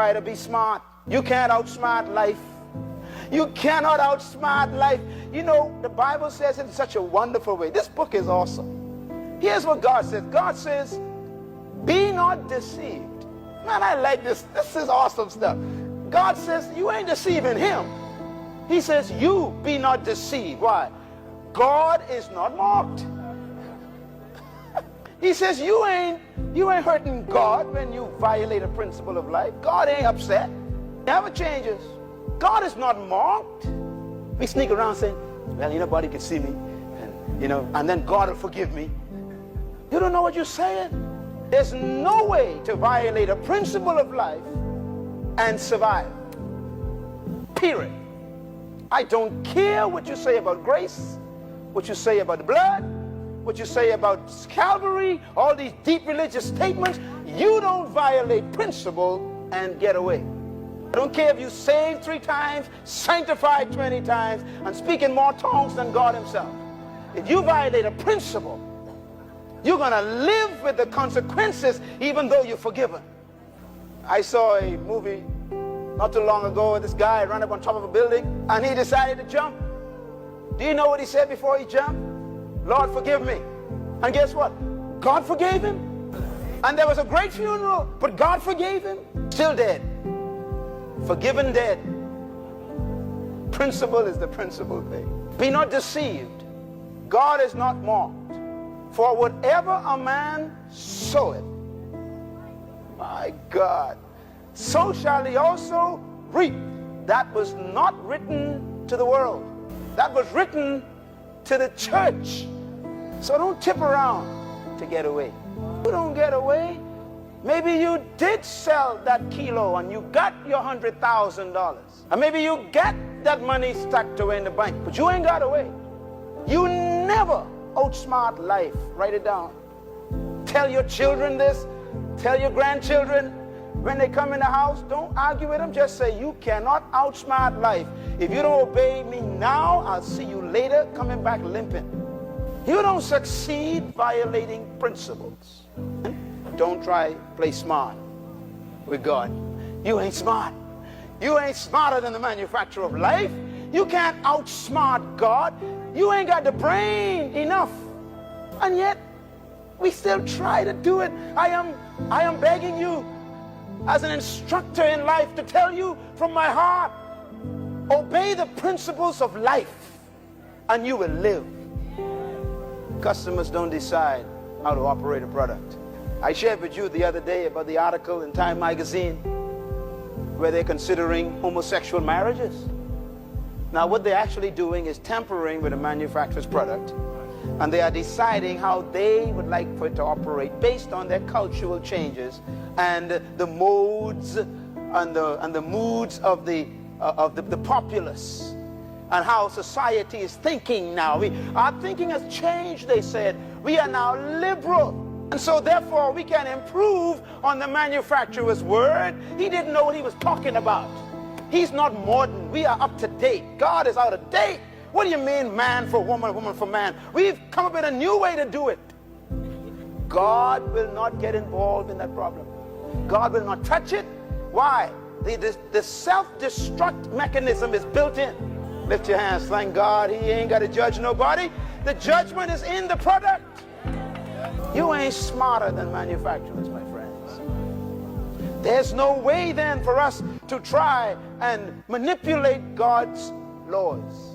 try to be smart. You can't outsmart life. You cannot outsmart life. You know, the Bible says it in such a wonderful way. This book is awesome. Here's what God says. God says, be not deceived. Man, I like this. This is awesome stuff. God says, you ain't deceiving him. He says, you be not deceived. Why? God is not mocked. He says, you ain't hurting God when you violate a principle of life. God ain't upset. Never changes. God is not mocked. We sneak around saying, well, nobody can see me. And then God will forgive me. You don't know what you're saying. There's no way to violate a principle of life and survive. Period. I don't care what you say about grace, what you say about the blood, what you say about Calvary, all these deep religious statements. You don't violate principle and get away. I don't care if you saved 3 times, sanctified 20 times, and speak in more tongues than God himself. If you violate a principle, you're going to live with the consequences even though you're forgiven. I saw a movie not too long ago. This guy ran up on top of a building and he decided to jump. Do you know what he said before he jumped? Lord, forgive me. And guess what? God forgave him. And there was a great funeral, but God forgave him. Still dead. Forgiven dead. Principle is the principal thing. Be not deceived. God is not mocked. For whatever a man soweth, my God, so shall he also reap. That was not written to the world. That was written to the church. So don't tip around to get away. You don't get away. Maybe you did sell that kilo and you got your $100,000. And maybe you got that money stacked away in the bank, but you ain't got away. You never outsmart life. Write it down. Tell your children this. Tell your grandchildren when they come in the house. Don't argue with them. Just say, you cannot outsmart life. If you don't obey me now, I'll see you later coming back limping. You don't succeed violating principles. Don't try play smart with God. You ain't smart. You ain't smarter than the manufacturer of life. You can't outsmart God. You ain't got the brain enough. And yet, we still try to do it. I am begging you as an instructor in life to tell you from my heart, obey the principles of life and you will live. Customers don't decide how to operate a product. I shared with you the other day about the article in Time magazine where they're considering homosexual marriages. Now what they're actually doing is tampering with a manufacturer's product, and they are deciding how they would like for it to operate based on their cultural changes and the modes and the moods of the populace, and how society is thinking now. Our thinking has changed, they said. We are now liberal. And so therefore we can improve on the manufacturer's word. He didn't know what he was talking about. He's not modern. We are up to date. God is out of date. What do you mean man for woman, woman for man? We've come up with a new way to do it. God will not get involved in that problem. God will not touch it. Why? The self-destruct mechanism is built in. Lift your hands. Thank God he ain't got to judge nobody. The judgment is in the product. You ain't smarter than manufacturers, my friends. There's no way then for us to try and manipulate God's laws.